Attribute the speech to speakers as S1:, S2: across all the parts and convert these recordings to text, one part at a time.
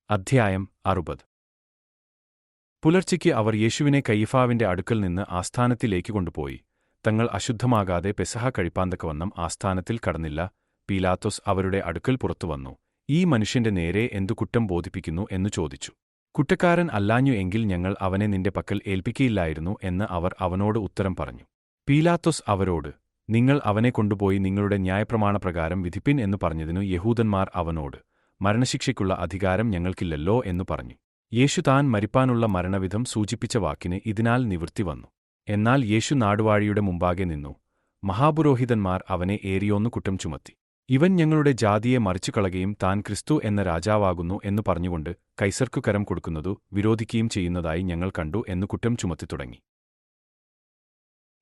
S1: അധ്യായം 60. പുലർച്ചയ്ക്ക് അവർ യേശുവിനെ കയ്യഫാവിന്റെ അടുക്കൽ നിന്ന് ആസ്ഥാനത്തിലേക്ക് കൊണ്ടുപോയി. തങ്ങൾ അശുദ്ധമാകാതെ പെസഹ കഴിപ്പാന്തക്കവണ്ണം ആസ്ഥാനത്തിൽ കടന്നില്ല. പീലാത്തോസ് അവരുടെ അടുക്കൽ പുറത്തുവന്നു. ഈ മനുഷ്യന്റെ നേരെ എന്തു കുറ്റം ബോധിപ്പിക്കുന്നു എന്നു ചോദിച്ചു. കുറ്റക്കാരൻ അല്ലാഞ്ഞു എങ്കിൽ ഞങ്ങൾ അവനെ നിന്റെ പക്കൽ ഏൽപ്പിക്കയില്ലായിരുന്നു എന്ന് അവർ അവനോട് ഉത്തരം പറഞ്ഞു. പീലാത്തോസ് അവരോട്, നിങ്ങൾ അവനെ കൊണ്ടുപോയി നിങ്ങളുടെ ന്യായപ്രമാണപ്രകാരം വിധിപ്പിൻ എന്നു പറഞ്ഞതിനു യഹൂദന്മാർ അവനോട്, മരണശിക്ഷയ്ക്കുള്ള അധികാരം ഞങ്ങൾക്കില്ലല്ലോ എന്നു പറഞ്ഞു. യേശു താൻ മരിപ്പാനുള്ള മരണവിധം സൂചിപ്പിച്ച വാക്കിന് ഇതിനാൽ നിവൃത്തി വന്നു. എന്നാൽ യേശു നാടുവാഴിയുടെ മുമ്പാകെ നിന്നു. മഹാപുരോഹിതന്മാർ അവനെ ഏറിയോന്നു കുറ്റം ചുമത്തി. ഇവൻ ഞങ്ങളുടെ ജാതിയെ മറിച്ചുകളകയും താൻ ക്രിസ്തു എന്ന രാജാവാകുന്നു എന്നു പറഞ്ഞുകൊണ്ട് കൈസർക്കു കരം കൊടുക്കുന്നതു വിരോധിക്കുകയും ചെയ്യുന്നതായി ഞങ്ങൾ കണ്ടു എന്നു കുറ്റം ചുമത്തി തുടങ്ങി.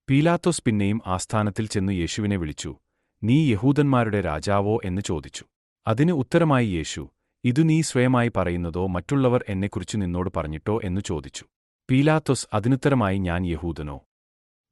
S1: പീലാത്തോസ് പിന്നെയും ആസ്ഥാനത്തിൽ ചെന്നു യേശുവിനെ വിളിച്ചു, നീ യഹൂദന്മാരുടെ രാജാവോ എന്ന് ചോദിച്ചു. അതിന് ഉത്തരമായി യേശു, ഇതു നീ സ്വയമായി പറയുന്നതോ മറ്റുള്ളവർ എന്നെക്കുറിച്ചു നിന്നോട് പറഞ്ഞിട്ടോ എന്നു ചോദിച്ചു. പീലാത്തോസ് അതിനുത്തരമായി, ഞാൻ യഹൂദനോ?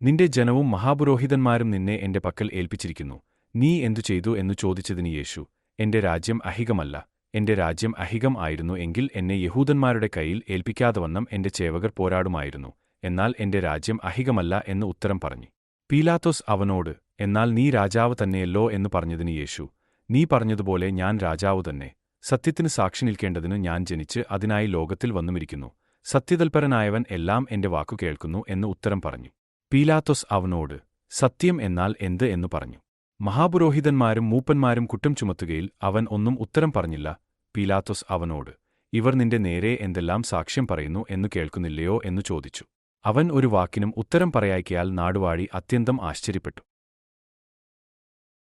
S1: നിന്റെ ജനവും മഹാപുരോഹിതന്മാരും നിന്നെ എന്റെ പക്കൽ ഏൽപ്പിച്ചിരിക്കുന്നു. നീ എന്തു ചെയ്തു എന്നു ചോദിച്ചതിന് യേശു, എന്റെ രാജ്യം അഹികമല്ല. എന്റെ രാജ്യം അഹികം ആയിരുന്നു എങ്കിൽ എന്നെ യഹൂദന്മാരുടെ കയ്യിൽ ഏൽപ്പിക്കാതവണ്ണം എന്റെ ചേവകർ പോരാടുമായിരുന്നു. എന്നാൽ എന്റെ രാജ്യം അഹികമല്ല എന്ന് ഉത്തരം പറഞ്ഞു. പീലാത്തോസ് അവനോട്, എന്നാൽ നീ രാജാവ് തന്നെയല്ലോ എന്ന് പറഞ്ഞതിന് യേശു, നീ പറഞ്ഞതുപോലെ ഞാൻ രാജാവു തന്നെ. സത്യത്തിന് സാക്ഷി നിൽക്കേണ്ടതിനു ഞാൻ ജനിച്ച് അതിനായി ലോകത്തിൽ വന്നുമിരിക്കുന്നു. സത്യതൽപരനായവൻ എല്ലാം എന്റെ വാക്കു കേൾക്കുന്നു എന്ന് ഉത്തരം പറഞ്ഞു. പീലാത്തോസ് അവനോട്, സത്യം എന്നാൽ എന്ത് എന്നു പറഞ്ഞു. മഹാപുരോഹിതന്മാരും മൂപ്പന്മാരും കുറ്റം ചുമത്തുകയിൽ അവൻ ഒന്നും ഉത്തരം പറഞ്ഞില്ല. പീലാത്തോസ് അവനോട്, ഇവർ നിന്റെ നേരെ എന്തെല്ലാം സാക്ഷ്യം പറയുന്നു എന്നു കേൾക്കുന്നില്ലയോ എന്നു ചോദിച്ചു. അവൻ ഒരു വാക്കിനും ഉത്തരം പറയായ്ക്കയാൽ നാടുവാഴി അത്യന്തം ആശ്ചര്യപ്പെട്ടു.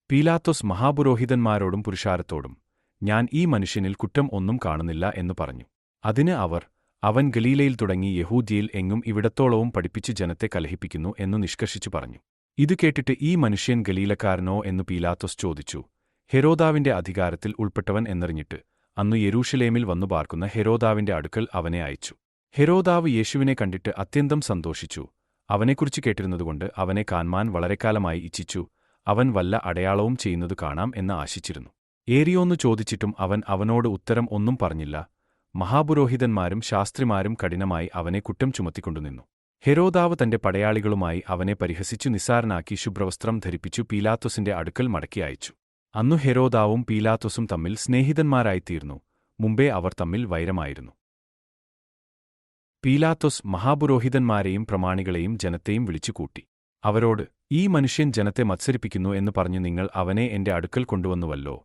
S1: പീലാത്തോസ് മഹാപുരോഹിതന്മാരോടും പുരുഷാരത്തോടും, ഞാൻ ഈ മനുഷ്യനിൽ കുറ്റം ഒന്നും കാണുന്നില്ല എന്നു പറഞ്ഞു. അതിന് അവർ, അവൻ ഗലീലയിൽ തുടങ്ങി യഹൂദ്യയിൽ എങ്ങും ഇവിടത്തോളവും പഠിപ്പിച്ചു ജനത്തെ കലഹിപ്പിക്കുന്നു എന്നു നിഷ്കർഷിച്ചു പറഞ്ഞു. ഇതു കേട്ടിട്ട് ഈ മനുഷ്യൻ ഗലീലക്കാരനോ എന്നു പീലാത്തോസ് ചോദിച്ചു. ഹെരോദാവിന്റെ അധികാരത്തിൽ ഉൾപ്പെട്ടവൻ എന്നറിഞ്ഞിട്ട് അന്നു യെരൂശലേമിൽ വന്നു പാർക്കുന്ന ഹെരോദാവിന്റെ അടുക്കൽ അവനെ അയച്ചു. ഹെരോദാവ് യേശുവിനെ കണ്ടിട്ട് അത്യന്തം സന്തോഷിച്ചു. അവനെക്കുറിച്ച് കേട്ടിരുന്നതുകൊണ്ട് അവനെ കാൺമാൻ വളരെക്കാലമായി ഇച്ഛിച്ചു. അവൻ വല്ല അടയാളവും ചെയ്യുന്നതു കാണാം എന്ന് ആശിച്ചിരുന്നു. ഏറിയോന്നു ചോദിച്ചിട്ടും അവൻ അവനോട് ഉത്തരം ഒന്നും പറഞ്ഞില്ല. മഹാപുരോഹിതന്മാരും ശാസ്ത്രിമാരും കഠിനമായി അവനെ കുറ്റം ചുമത്തിക്കൊണ്ടുനിന്നു. ഹെരോദാവ് തന്റെ പടയാളികളുമായി അവനെ പരിഹസിച്ചു നിസ്സാരനാക്കി ശുഭ്രവസ്ത്രം ധരിപ്പിച്ചു പീലാത്തോസിന്റെ അടുക്കൽ മടക്കി അയച്ചു. അന്നു ഹെരോദാവും പീലാത്തോസും തമ്മിൽ സ്നേഹിതന്മാരായിത്തീർന്നു. മുമ്പേ അവർ തമ്മിൽ വൈരമായിരുന്നു. പീലാത്തോസ് മഹാപുരോഹിതന്മാരെയും പ്രമാണികളെയും ജനത്തെയും വിളിച്ചുകൂട്ടി. അവരോട്, ഈ മനുഷ്യൻ ജനത്തെ മത്സരിപ്പിക്കുന്നു എന്ന് പറഞ്ഞു നിങ്ങൾ അവനെ എന്റെ അടുക്കൽ കൊണ്ടുവന്നുവല്ലോ.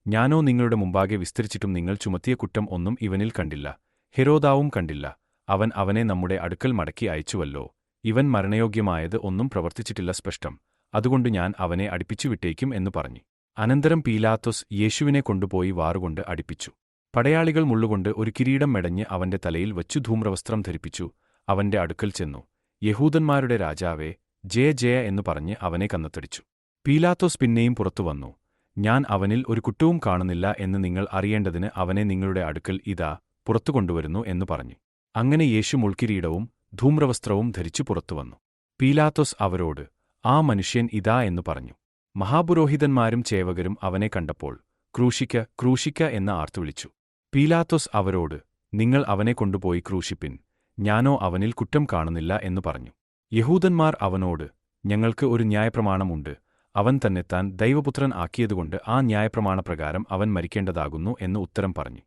S1: ഞാനോ നിങ്ങളുടെ മുമ്പാകെ വിസ്തരിച്ചിട്ടും നിങ്ങൾ ചുമത്തിയ കുറ്റം ഒന്നും ഇവനിൽ കണ്ടില്ല. ഹെരോദാവും കണ്ടില്ല. അവൻ അവനെ നമ്മുടെ അടുക്കൽ മടക്കി അയച്ചുവല്ലോ. ഇവൻ മരണയോഗ്യമായത് ഒന്നും പ്രവർത്തിച്ചിട്ടില്ല സ്പഷ്ടം. അതുകൊണ്ട് ഞാൻ അവനെ അടിപ്പിച്ചുവിട്ടേക്കും എന്നു പറഞ്ഞു. അനന്തരം പീലാത്തോസ് യേശുവിനെ കൊണ്ടുപോയി വാറുകൊണ്ട് അടിപ്പിച്ചു. പടയാളികൾ മുള്ളുകൊണ്ട് ഒരു കിരീടം മെടഞ്ഞ് അവന്റെ തലയിൽ വച്ചു ധൂമ്രവസ്ത്രം ധരിപ്പിച്ചു അവന്റെ അടുക്കൽ ചെന്നു, യഹൂദന്മാരുടെ രാജാവേ, ജയ ജയ എന്നു പറഞ്ഞ് അവനെ കന്നത്തടിച്ചു. പീലാത്തോസ് പിന്നെയും പുറത്തുവന്നു. ഞാൻ അവനിൽ ഒരു കുറ്റവും കാണുന്നില്ല എന്ന് നിങ്ങൾ അറിയേണ്ടതിന് അവനെ നിങ്ങളുടെ അടുക്കൽ ഇതാ പുറത്തുകൊണ്ടുവരുന്നു എന്നു പറഞ്ഞു. അങ്ങനെ യേശു മുൾക്കിരീടവും ധൂമ്രവസ്ത്രവും ധരിച്ചു പുറത്തുവന്നു. പീലാത്തോസ് അവരോട്, ആ മനുഷ്യൻ ഇതാ എന്നു പറഞ്ഞു. മഹാപുരോഹിതന്മാരും ചേവകരും അവനെ കണ്ടപ്പോൾ, ക്രൂശിക്ക ക്രൂശിക്ക എന്ന് ആർത്തുവിളിച്ചു. പീലാത്തോസ് അവരോട്, നിങ്ങൾ അവനെ കൊണ്ടുപോയി ക്രൂശിപ്പിൻ. ഞാനോ അവനിൽ കുറ്റം കാണുന്നില്ല എന്നു പറഞ്ഞു. യഹൂദന്മാർ അവനോട്, ഞങ്ങൾക്ക് ഒരു ന്യായപ്രമാണമുണ്ട്. അവൻ തന്നെത്താൻ ദൈവപുത്രൻ ആക്കിയതുകൊണ്ട് ആ ന്യായപ്രമാണപ്രകാരം അവൻ മരിക്കേണ്ടതാകുന്നു എന്ന് ഉത്തരം പറഞ്ഞു.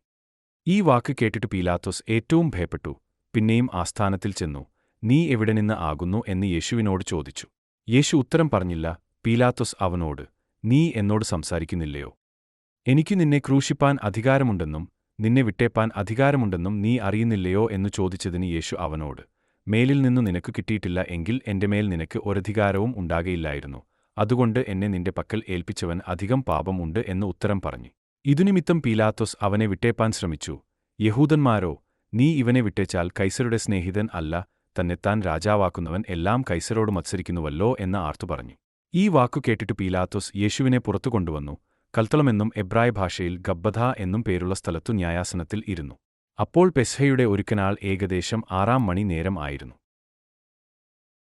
S1: ഈ വാക്ക് കേട്ടിട്ട് പീലാത്തോസ് ഏറ്റവും ഭയപ്പെട്ടു. പിന്നെയും ആസ്ഥാനത്തിൽ ചെന്നു, നീ എവിടെ നിന്ന് ആകുന്നു എന്ന് യേശുവിനോട് ചോദിച്ചു. യേശു ഉത്തരം പറഞ്ഞില്ല. പീലാത്തോസ് അവനോട്, നീ എന്നോട് സംസാരിക്കുന്നില്ലയോ? എനിക്കു നിന്നെ ക്രൂശിപ്പാൻ അധികാരമുണ്ടെന്നും നിന്നെ വിട്ടേപ്പാൻ അധികാരമുണ്ടെന്നും നീ അറിയുന്നില്ലയോ എന്നു ചോദിച്ചതിന് യേശു അവനോട്, മേലിൽ നിന്നു നിനക്ക് കിട്ടിയിട്ടില്ല എങ്കിൽ എന്റെ മേൽ നിനക്ക് ഒരധികാരവും ഉണ്ടാകയില്ലായിരുന്നു. അതുകൊണ്ട് എന്നെ നിന്റെ പക്കൽ ഏൽപ്പിച്ചവൻ അധികം പാപം ഉണ്ട് എന്ന് ഉത്തരം പറഞ്ഞു. ഇതുനിമിത്തം പീലാത്തോസ് അവനെ വിട്ടേപ്പാൻ ശ്രമിച്ചു. യഹൂദന്മാരോ, നീ ഇവനെ വിട്ടേച്ചാൽ കൈസരുടെ സ്നേഹിതൻ അല്ല, തന്നെത്താൻ രാജാവാക്കുന്നവൻ എല്ലാം കൈസരോട് മത്സരിക്കുന്നുവല്ലോ എന്ന് ആർത്തു പറഞ്ഞു. ഈ വാക്കു കേട്ടിട്ട് പീലാത്തോസ് യേശുവിനെ പുറത്തു കൊണ്ടുവന്നു. കൽത്തളമെന്നും എബ്രായ ഭാഷയിൽ ഗബ്ബഥ എന്നും പേരുള്ള സ്ഥലത്തു ന്യായാസനത്തിൽ ഇരുന്നു. അപ്പോൾ പെസഹയുടെ ഒരുക്കനാൾ ഏകദേശം 6 മണി നേരം ആയിരുന്നു.